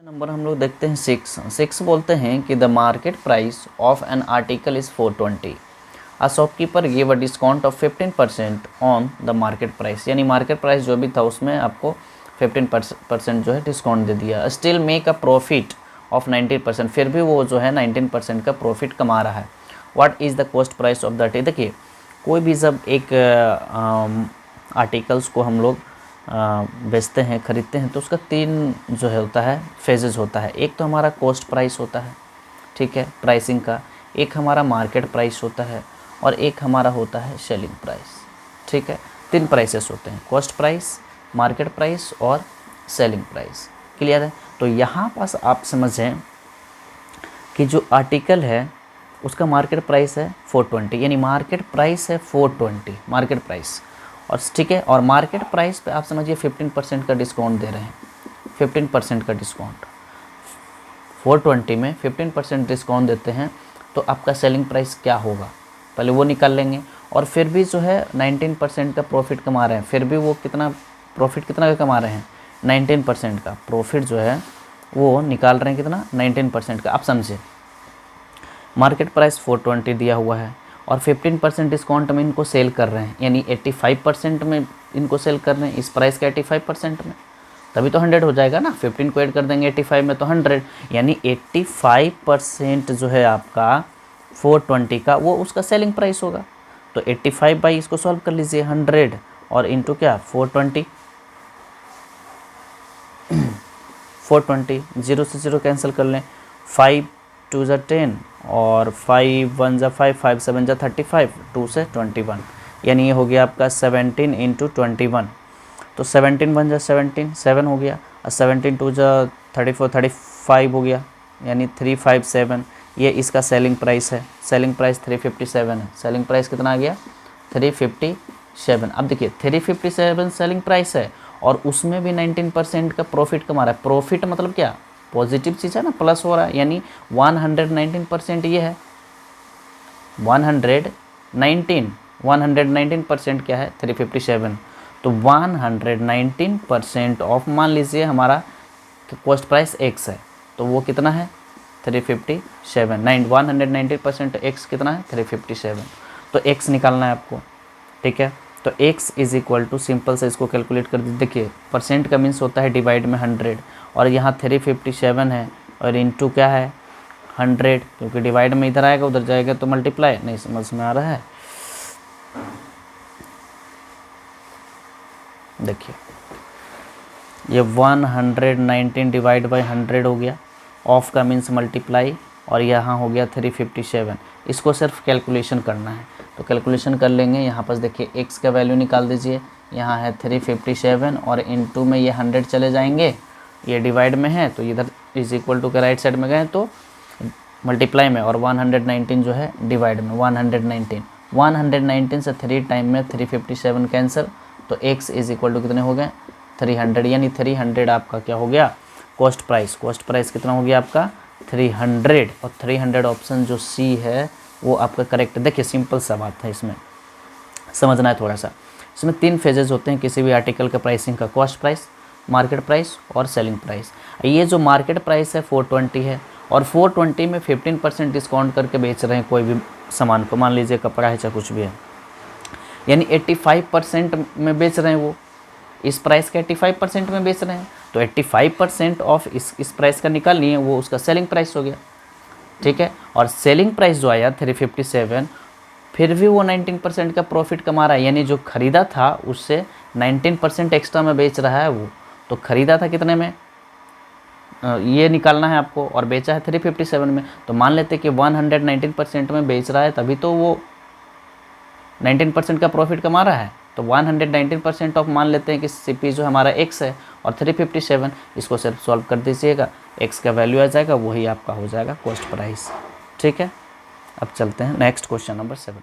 Number हम लोग देखते हैं 6 बोलते हैं कि the market price of an article is 420। A shopkeeper give a discount of 15% on the market price, यानी मार्केट प्राइस जो भी था उसमें आपको 15% जो है डिस्काउंट दे दिया। Still make a profit of 19%, फिर भी वो जो है 19% का प्रॉफिट कमा रहा है। What is the cost price of that? देखिए कोई भी जब एक आर्टिकल्स को हम लोग बेचते हैं, ख़रीदते हैं, तो उसका 3 जो है होता है फेजेस होता है। एक तो हमारा कॉस्ट प्राइस होता है, ठीक है, प्राइसिंग का। एक हमारा मार्केट प्राइस होता है और एक हमारा होता है सेलिंग प्राइस, ठीक है। 3 प्राइसेस होते हैं, कॉस्ट प्राइस, मार्केट प्राइस और सेलिंग प्राइस। क्लियर है? तो यहाँ पास आप समझें कि जो आर्टिकल है उसका मार्केट प्राइस है 420, यानी मार्केट प्राइस है 420 मार्केट प्राइस, और ठीक है। और मार्केट प्राइस पे आप समझिए 15% का डिस्काउंट दे रहे हैं, 15% का डिस्काउंट। 420 में 15% डिस्काउंट देते हैं तो आपका सेलिंग प्राइस क्या होगा, पहले वो निकाल लेंगे। और फिर भी जो है 19% का प्रॉफिट कमा रहे हैं, फिर भी वो कितना प्रॉफिट कितना का कमा रहे हैं, 19% का प्रॉफिट जो है वो निकाल रहे हैं, कितना, 19% का। आप समझे, मार्केट प्राइस 420 दिया हुआ है और 15% डिस्काउंट में इनको सेल कर रहे हैं, यानी 85% में इनको सेल कर रहे हैं इस प्राइस का 85% में, तभी तो 100 हो जाएगा ना। 15 को ऐड कर देंगे 85 में तो 100, यानी 85% जो है आपका 420 का वो उसका सेलिंग प्राइस होगा। तो 85 बाई इसको सॉल्व कर लीजिए 100 और इंटू क्या 420, 420, 0 से 0 कैंसिल कर लें, 5 2 ज़ा 10 और 5 1 ज़ा 5, 5 7 ज़ा 35, 2 से 21, यानी ये हो गया आपका 17 इंटू 21। तो 17 1 ज़ा 17, 7 हो गया, और 17 2 ज़ा 34, 35 हो गया, यानी 357। ये इसका सेलिंग प्राइस है, सेलिंग प्राइस 357 है। सेलिंग प्राइस कितना आ गया, 357। अब देखिए 357 सेलिंग प्राइस है और उसमें भी 19% का प्रॉफिट कमा रहा है। प्रॉफिट मतलब क्या, पॉजिटिव चीज़ है ना, प्लस हो रहा है, यानी 119% ये है। 119% क्या है, 357। तो 119% ऑफ, मान लीजिए हमारा कॉस्ट प्राइस x है तो वो कितना है 357। 190% x कितना है 357, तो x निकालना है आपको, ठीक है। तो x is equal to, simple से इसको कैलकुलेट कर दीजिए। देखिए परसेंट का मीन्स होता है डिवाइड में 100, और यहाँ 357 है और इंटू क्या है 100, क्योंकि डिवाइड में इधर आएगा उधर जाएगा तो मल्टीप्लाई। नहीं समझ में आ रहा है? देखिए ये 119 डिवाइड बाई 100 हो गया, ऑफ का मीन्स मल्टीप्लाई, और यहाँ हो गया 357। इसको सिर्फ कैलकुलेशन करना है तो कैलकुलेशन कर लेंगे। यहाँ पर देखिए x का वैल्यू निकाल दीजिए, यहाँ है 357 और इनटू में ये 100 चले जाएंगे, ये डिवाइड में है तो इधर इज इक्वल टू के राइट साइड में गए तो मल्टीप्लाई में, और 119 जो है डिवाइड में। 119 से 3 टाइम में 357 कैंसिल, तो x इज इक्वल टू कितने हो गए 300, यानी 300 आपका क्या हो गया कॉस्ट प्राइस। कॉस्ट प्राइस कितना हो गया आपका 300, और 300 ऑप्शन जो सी है वो आपका करेक्ट। देखिए सिंपल सा बात है, इसमें समझना है थोड़ा सा। इसमें 3 फेजेस होते हैं किसी भी आर्टिकल का प्राइसिंग का, कॉस्ट प्राइस, मार्केट प्राइस और सेलिंग प्राइस। ये जो मार्केट प्राइस है 420 है और 420 में 15% डिस्काउंट करके बेच रहे हैं कोई भी सामान को, मान लीजिए कपड़ा है चाहे कुछ भी है, यानी 85% में बेच रहे हैं वो, इस प्राइस का 85% में बेच रहे हैं। तो 85% ऑफ इस प्राइस का निकाल लिए, वो उसका सेलिंग प्राइस हो गया, ठीक है। और सेलिंग प्राइस जो आया 357, फिर भी वो 19% का प्रॉफिट कमा रहा है, यानी जो ख़रीदा था उससे 19% एक्स्ट्रा में बेच रहा है वो। तो ख़रीदा था कितने में, ये निकालना है आपको, और बेचा है 357 में। तो मान लेते कि 119% में बेच रहा है, तभी तो वो 19% का प्रॉफिट कमा रहा है। तो 119% ऑफ मान लेते हैं कि CP जो हमारा x है और 357, इसको सिर्फ सॉल्व कर दीजिएगा, x का वैल्यू आ जाएगा, वही आपका हो जाएगा कॉस्ट प्राइस, ठीक है। अब चलते हैं नेक्स्ट क्वेश्चन नंबर 7।